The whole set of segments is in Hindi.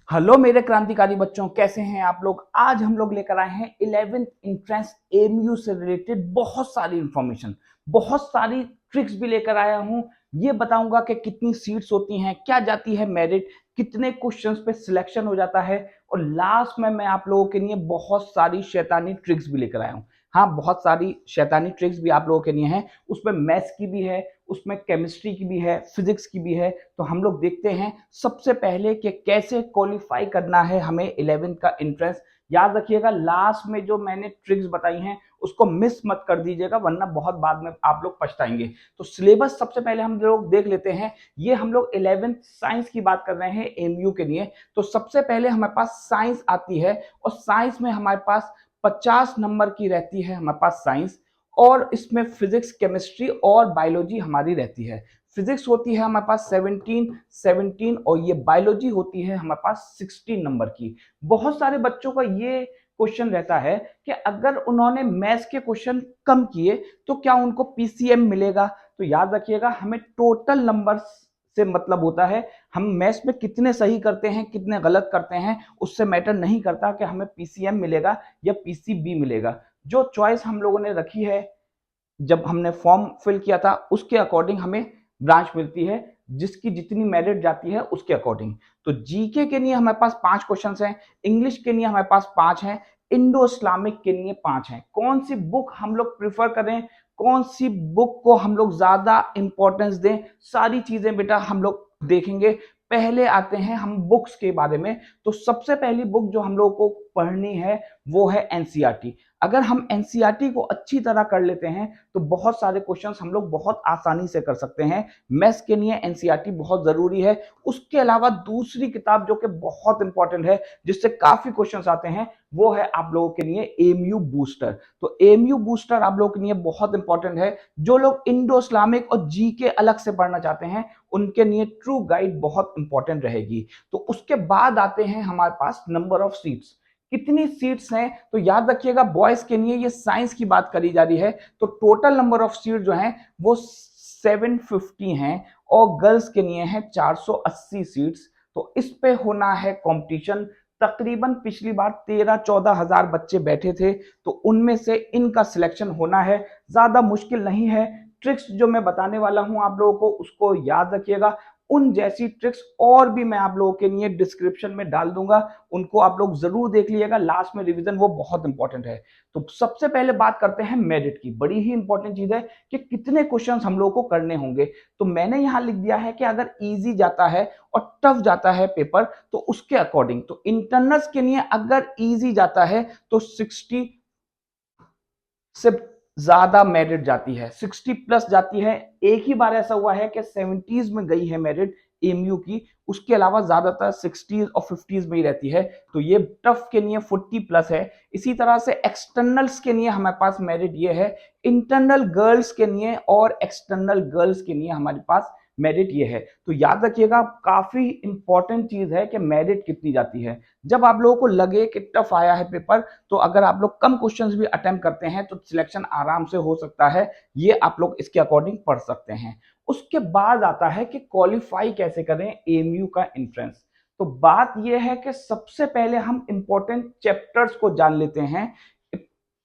हेलो मेरे क्रांतिकारी बच्चों, कैसे हैं आप लोग। आज हम लोग लेकर आए हैं 11th इंट्रेंस एमयू से रिलेटेड बहुत सारी इंफॉर्मेशन, बहुत सारी ट्रिक्स भी लेकर आया हूं। ये बताऊंगा कि कितनी सीट्स होती हैं, क्या जाती है मेरिट, कितने क्वेश्चंस पे सिलेक्शन हो जाता है, और लास्ट में मैं आप लोगों के लिए बहुत सारी शैतानी ट्रिक्स भी लेकर आया हूं। हाँ, बहुत सारी शैतानी ट्रिक्स भी आप लोगों के लिए हैं। उसमें मैथ्स की भी है, उसमें केमिस्ट्री की भी है, फिजिक्स की भी है। तो हम लोग देखते हैं सबसे पहले कि कैसे क्वालिफाई करना है हमें 11th का एंट्रेंस। याद रखिएगा, लास्ट में जो मैंने ट्रिक्स बताई हैं उसको मिस मत कर दीजिएगा, वरना बहुत बाद में आप लोग पछताएंगे। तो सिलेबस सबसे पहले हम लोग देख लेते हैं। ये हम लोग 11th साइंस की बात कर रहे हैं एमयू के लिए। तो सबसे पहले हमारे पास साइंस आती है, और साइंस में हमारे पास 50 नंबर की रहती है हमारे पास साइंस। और इसमें फिजिक्स, केमिस्ट्री और बायोलॉजी हमारी रहती है। फिजिक्स होती है हमारे पास 17 और ये बायोलॉजी होती है हमारे पास 16 नंबर की। बहुत सारे बच्चों का ये क्वेश्चन रहता है कि अगर उन्होंने मैथ्स के क्वेश्चन कम किए तो क्या उनको पीसीएम मिलेगा। तो याद रखिएगा, हमें टोटल नंबर से मतलब होता है। हम मैथ्स में कितने सही करते हैं, कितने गलत करते हैं, उससे मैटर नहीं करता कि हमें पीसीएम मिलेगा या पीसीबी मिलेगा। जो चॉइस हम लोगों ने रखी है जब हमने फॉर्म फिल किया था, उसके अकॉर्डिंग हमें ब्रांच मिलती है, जिसकी जितनी मेरिट जाती है उसके अकॉर्डिंग। तो जीके के लिए हमारे पास 5 क्वेश्चंस हैं, इंग्लिश के लिए हमारे पास 5 हैं, इंडो इस्लामिक के लिए 5 हैं। कौन सी बुक हम लोग प्रिफर करें, कौन सी बुक को हम लोग ज्यादा इंपॉर्टेंस दें, सारी चीजें बेटा हम लोग देखेंगे। पहले आते हैं हम बुक्स के बारे में। तो सबसे पहली बुक जो हम लोग को पढ़नी है वो है एनसीईआरटी। अगर हम एनसीईआरटी को अच्छी तरह कर लेते हैं तो बहुत सारे क्वेश्चंस हम लोग बहुत आसानी से कर सकते हैं। मैथ्स के लिए एनसीईआरटी बहुत जरूरी है। उसके अलावा दूसरी किताब जो कि बहुत इंपॉर्टेंट है, जिससे काफी क्वेश्चंस आते हैं, वो है आप लोगों के लिए एमयू बूस्टर। तो एमयू बूस्टर आप लोगों के लिए बहुत इंपॉर्टेंट है। जो लोग इंडो इस्लामिक और जी के अलग से पढ़ना चाहते हैं उनके लिए ट्रू गाइड बहुत इंपॉर्टेंट रहेगी। तो उसके बाद आते हैं हमारे पास नंबर ऑफ सीट्स, कितनी सीट्स हैं। तो याद रखिएगा, बॉयज के लिए ये साइंस की बात करी जा रही है, तो टोटल नंबर ऑफ सीट जो हैं वो 750 हैं, और गर्ल्स के लिए है 480 सीट्स। तो इस पे होना है कंपटीशन। तकरीबन पिछली बार 13-14 हजार बच्चे बैठे थे, तो उनमें से इनका सिलेक्शन होना है। ज्यादा मुश्किल नहीं है। ट्रिक्स जो मैं बताने वाला हूं आप लोगों को, उसको याद रखिएगा। उन जैसी ट्रिक्स और भी मैं आप लोगों के लिए डिस्क्रिप्शन में डाल दूंगा, उनको आप लोग जरूर देख लीजिएगा। लास्ट में रिवीजन वो बहुत इंपॉर्टेंट है। तो सबसे पहले बात करते हैं मेरिट की। बड़ी ही इंपॉर्टेंट चीज है कि कितने क्वेश्चंस हम लोग को करने होंगे। तो मैंने यहां लिख दिया है कि अगर इजी जाता है और टफ जाता है पेपर तो उसके अकॉर्डिंग। तो इंटरनल्स के लिए अगर इजी जाता है तो 60 से ज्यादा मेरिट जाती है, 60 प्लस जाती है। एक ही बार ऐसा हुआ है कि 70s में गई है मेरिट एमयू की, उसके अलावा ज्यादातर 60s और 50s में ही रहती है। तो ये टफ के लिए 40 प्लस है। इसी तरह से एक्सटर्नल्स के लिए हमारे पास मेरिट ये है, इंटरनल गर्ल्स के लिए और एक्सटर्नल गर्ल्स के लिए हमारे पास मेरिट ये है। तो याद रखिएगा, काफी इंपॉर्टेंट चीज है कि मेरिट कितनी जाती है। जब आप लोगों को लगे कि टफ आया है पेपर, तो अगर आप लोग कम क्वेश्चंस भी अटेम्प्ट करते हैं तो सिलेक्शन आराम से हो सकता है। ये आप लोग इसके अकॉर्डिंग पढ़ सकते हैं। उसके बाद आता है कि क्वालिफाई कैसे करें एमयू का एंट्रेंस। तो बात यह है कि सबसे पहले हम इंपॉर्टेंट चैप्टर्स को जान लेते हैं।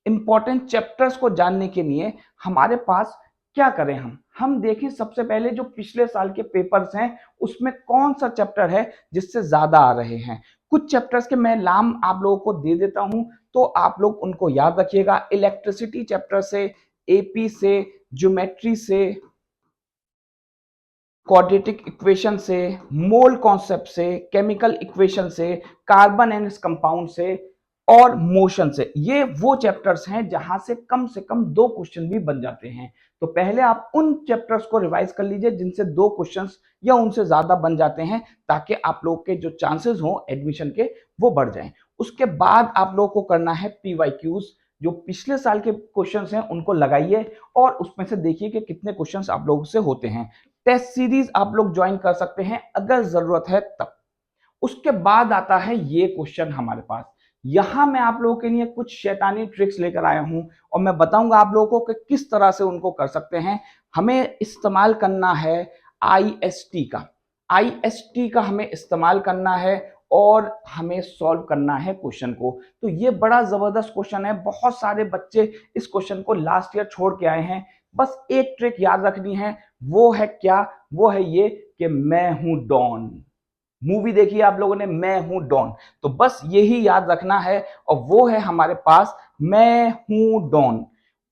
इंपॉर्टेंट चैप्टर्स को जानने के लिए हमारे पास क्या करें, हम देखें सबसे पहले जो पिछले साल के पेपर्स हैं उसमें कौन सा चैप्टर है जिससे ज्यादा आ रहे हैं। कुछ चैप्टर्स के मैं नाम आप लोगों को दे देता हूं, तो आप लोग उनको याद रखिएगा। इलेक्ट्रिसिटी चैप्टर से, एपी से, ज्योमेट्री से, क्वाड्रेटिक इक्वेशन से, मोल कॉन्सेप्ट से, केमिकल इक्वेशन से, कार्बन एंड कंपाउंड से, और मोशन से। ये वो चैप्टर्स हैं जहां से कम 2 क्वेश्चन भी बन जाते हैं। तो पहले आप उन चैप्टर्स को रिवाइज कर लीजिए जिनसे 2 क्वेश्चंस या उनसे ज्यादा बन जाते हैं, ताकि आप लोग के जो चांसेस हो एडमिशन के वो बढ़ जाएं। उसके बाद आप लोग को करना है पीवाईक्यूज। जो पिछले साल के क्वेश्चंस हैं उनको लगाइए और उसमें से देखिए कि कितने क्वेश्चंस आप लोगों से होते हैं। टेस्ट सीरीज आप लोग ज्वाइन कर सकते हैं अगर जरूरत है तब। उसके बाद आता है ये क्वेश्चन हमारे पास। यहां मैं आप लोगों के लिए कुछ शैतानी ट्रिक्स लेकर आया हूं, और मैं बताऊंगा आप लोगों को कि किस तरह से उनको कर सकते हैं। हमें इस्तेमाल करना है आईएसटी का। आईएसटी का हमें इस्तेमाल करना है, और हमें सॉल्व करना है क्वेश्चन को। तो ये बड़ा जबरदस्त क्वेश्चन है, बहुत सारे बच्चे इस क्वेश्चन को लास्ट ईयर छोड़ के आए हैं। बस एक ट्रिक याद रखनी है, वो है क्या, वो है ये कि मैं हूं डॉन। मूवी देखी आप लोगों ने, मैं हूं डॉन, तो बस यही याद रखना है और वो है हमारे पास मैं हूं डॉन।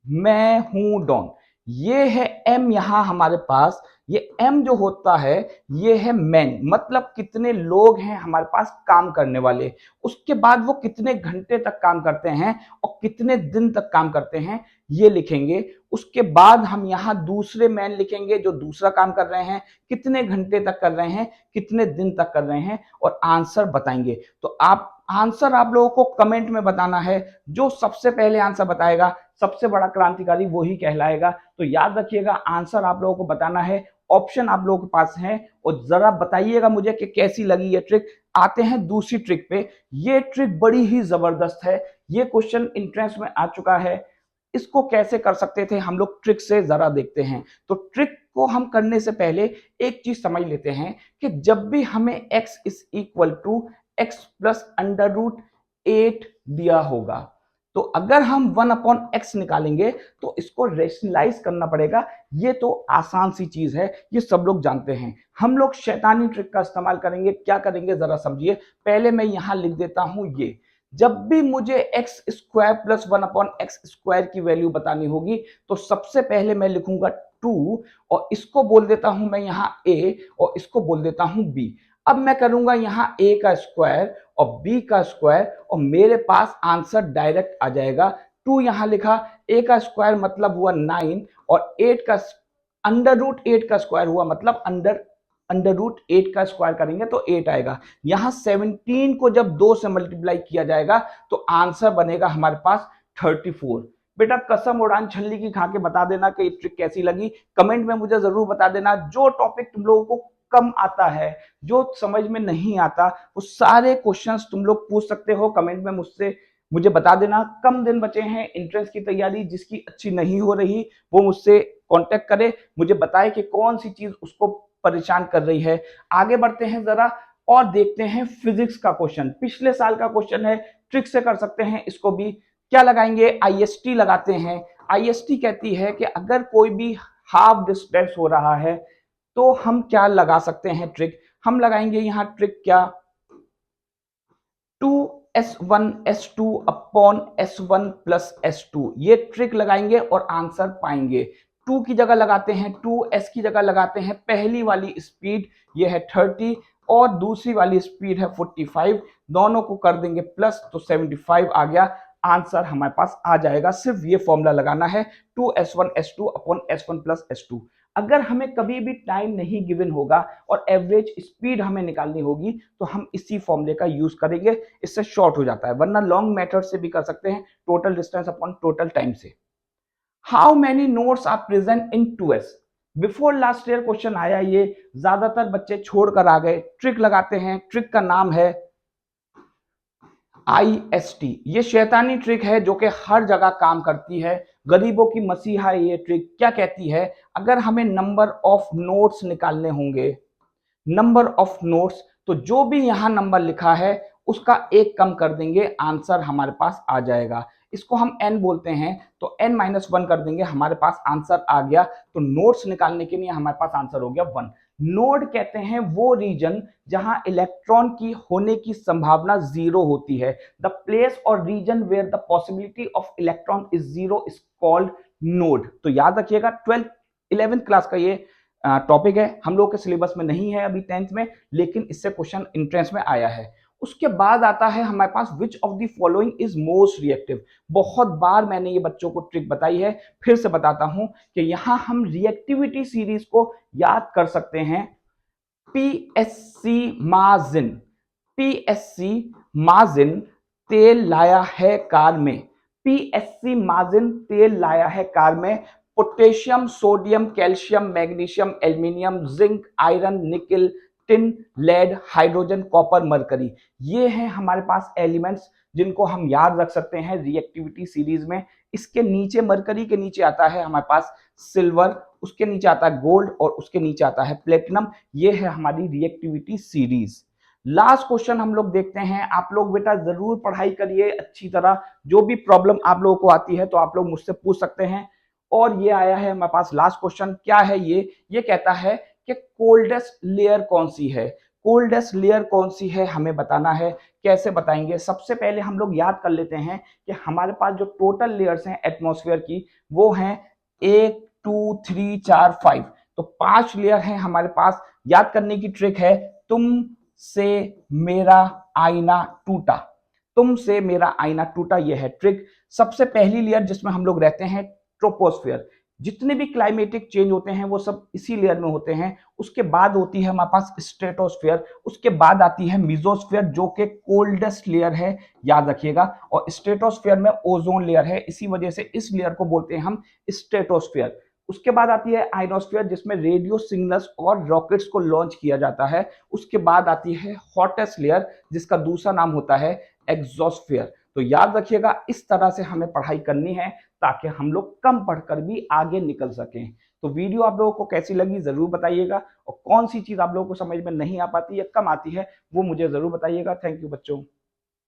मैं हूं डॉन, ये है एम यहां हमारे पास। ये एम जो होता है ये है मैन, मतलब कितने लोग हैं हमारे पास काम करने वाले। उसके बाद वो कितने घंटे तक काम करते हैं और कितने दिन तक काम करते हैं ये लिखेंगे। उसके बाद हम यहाँ दूसरे मैन लिखेंगे जो दूसरा काम कर रहे हैं, कितने घंटे तक कर रहे हैं, कितने दिन तक कर रहे हैं, और आंसर बताएंगे। तो आप आंसर आप लोगों को कमेंट में बताना है। जो सबसे पहले आंसर बताएगा, सबसे बड़ा क्रांतिकारी वही कहलाएगा। तो याद रखिएगा, आंसर आप लोगों को बताना है, ऑप्शन आप लोगों के पास है, और जरा बताइएगा मुझे कि कैसी लगी ये ट्रिक। आते हैं दूसरी ट्रिक पे। ये ट्रिक बड़ी ही जबरदस्त है, ये क्वेश्चन एंट्रेंस में आ चुका है। इसको कैसे कर सकते थे हम लोग, ट्रिक से जरा देखते हैं। तो ट्रिक को हम करने से पहले एक चीज समझ लेते हैं कि जब भी हमें x is equal to x plus under root 8 दिया होगा, तो अगर हम 1/x निकालेंगे तो इसको रेशनलाइज करना पड़ेगा। ये तो आसान सी चीज है, ये सब लोग जानते हैं। हम लोग शैतानी ट्रिक का इस्तेमाल करेंगे। क्या करेंगे जरा समझिए। पहले मैं यहां लिख देता हूं ये, जब भी मुझे x square plus 1/x square की वैल्यू बतानी होगी तो सबसे पहले मैं लिखूंगा 2, और इसको बोल देता हूं मैं यहां a, और इसको बोल देता हूं b। अब मैं करूंगा यहां a का स्क्वायर और b का स्क्वायर, और मेरे पास आंसर डायरेक्ट आ जाएगा। 2 यहां लिखा, a का स्क्वायर मतलब हुआ 9, और 8 का अंडर रूट 8 का स्क्वायर हुआ मतलब अंडर रूट 8 का स्क्वायर करेंगे तो 8 आएगा। यहां 17 को जब 2 से मल्टीप्लाई किया जाएगा तो आंसर बनेगा हमारे पास 34। बेटा कसम उड़ान छल्ली की खा के बता देना कि ये ट्रिक कैसी लगी, कमेंट में मुझे जरूर बता देना। जो टॉपिक तुम लोगों को कम आता है, जो समझ में नहीं आता, वो सारे क्वेश्चंस तुम लोग पूछ सकते हो कमेंट में मुझसे, मुझे बता देना। कम दिन बचे हैं एंट्रेंस की तैयारी, जिसकी अच्छी नहीं हो रही वो मुझसे कांटेक्ट करे, मुझे बताए कि कौन सी चीज उसको परेशान कर रही है। आगे बढ़ते हैं जरा और देखते हैं फिजिक्स का क्वेश्चन। पिछले साल का क्वेश्चन है, ट्रिक से कर सकते हैं इसको भी। क्या लगाएंगे, आईएसटी लगाते हैं। आईएसटी कहती है कि अगर कोई भी हाफ डिस्टेंस हो रहा है तो हम क्या लगा सकते हैं ट्रिक। हम लगाएंगे यहां ट्रिक क्या, 2s1s2 upon s1 plus s2, ये ट्रिक लगाएंगे और आंसर पाएंगे। 2 की जगह लगाते हैं 2, s की जगह लगाते हैं पहली वाली स्पीड, ये है 30, और दूसरी वाली स्पीड है 45, दोनों को कर देंगे प्लस तो 75 आ गया। आंसर हमारे पास आ जाएगा। सिर्फ ये फॉर्मूला लगाना है, 2s1s2 upon s1 plus s2। अगर हमें कभी भी टाइम नहीं गिवन होगा और एवरेज स्पीड हमें निकालनी होगी तो हम इसी फॉर्मूले का यूज करेंगे, इससे शॉर्ट हो जाता है। वरना लॉन्ग मेथड से भी कर सकते हैं, total distance upon total time से। How many notes are present in 2s। Before last year question आया, ये ज्यादातर बच्चे छोड़कर आ गए। ट्रिक लगाते हैं, ट्रिक का नाम है IST। ये शैतानी ट्रिक है जो कि हर जगह काम करती है, गरीबों की मसीहा है ये ट्रिक। क्या कहती है, अगर हमें नंबर ऑफ नोट्स निकालने होंगे, नंबर ऑफ नोट्स, तो जो भी यहां नंबर लिखा है उसका एक कम कर देंगे, आंसर हमारे पास आ जाएगा। इसको हम n बोलते हैं, तो n-1 कर देंगे, हमारे पास आंसर आ गया। तो नोट्स निकालने के लिए हमारे पास आंसर हो गया 1। नोड कहते हैं वो रीजन जहां इलेक्ट्रॉन की होने की संभावना 0 होती है। द प्लेस और reason where the possibility of electron is 0 is called node. तो याद रखिएगा, 11th क्लास का ये टॉपिक है, हम लोग के सिलेबस में नहीं है अभी 10th में, लेकिन इससे क्वेश्चन एंट्रेंस में आया है। उसके बाद आता है हमारे पास which of the following is most reactive. बहुत बार मैंने ये बच्चों को ट्रिक बताई है, फिर से बताता हूं कि यहां हम रिएक्टिविटी सीरीज को याद कर सकते हैं। PSC माजिन, PSC माजिन तेल लाया है कार में, PSC माजिन तेल लाया है कार में। Potassium, sodium, calcium, magnesium, aluminium, zinc, iron, nickel, tin, lead, hydrogen, copper, mercury, ये हैं हमारे पास एलिमेंट्स जिनको हम याद रख सकते हैं रिएक्टिविटी सीरीज में। इसके नीचे, मरकरी के नीचे आता है हमारे पास सिल्वर, उसके नीचे आता है गोल्ड, और उसके नीचे आता है प्लेटिनम। ये है हमारी रिएक्टिविटी सीरीज। लास्ट क्वेश्चन हम लोग देखते हैं। आप लोग बेटा जरूर पढ़ाई करिए अच्छी तरह, जो भी प्रॉब्लम आप लोगों को आती है तो आप लोग मुझसे पूछ सकते हैं। और ये आया है हमारे पास लास्ट क्वेश्चन, क्या है ये कहता है कि कोल्डेस्ट लेयर कौन सी है। कोल्डेस्ट लेयर कौन सी है हमें बताना है। कैसे बताएंगे? सबसे पहले हम लोग याद कर लेते हैं कि हमारे पास जो टोटल लेयर्स हैं एटमॉस्फेयर की वो हैं 1 2 3 4 5। तो 5 लेयर हैं हमारे पास। याद करने की ट्रिक है, तुम से मेरा आईना टूटा, तुमसे मेरा आईना टूटा, यह है ट्रिक। सबसे पहली लेयर जिसमें हम लोग रहते हैं ट्रोपोस्फियर। जितने भी क्लाइमेटिक चेंज होते हैं वो सब इसी लेयर में होते हैं। उसके बाद होती है हमारे पास स्ट्रेटोस्फियर, उसके बाद आती है मीजोस्फियर जो कि कोल्डेस्ट लेयर है, याद रखिएगा। और स्ट्रेटोस्फियर में ओजोन लेयर है, इसी वजह से इस लेयर को बोलते हैं हम स्ट्रेटोस्फियर। उसके बाद आती है आइनोस्फियर जिसमें रेडियो सिग्नल्स और रॉकेट्स को लॉन्च किया जाता है। उसके बाद आती है हॉटेस्ट लेयर जिसका दूसरा नाम होता है एग्जोस्फियर। तो याद रखिएगा इस तरह से हमें पढ़ाई करनी है ताकि हम लोग कम पढ़कर भी आगे निकल सकें। तो वीडियो आप लोगों को कैसी लगी जरूर बताइएगा, और कौन सी चीज आप लोगों को समझ में नहीं आ पाती या कम आती है वो मुझे जरूर बताइएगा। थैंक यू बच्चों।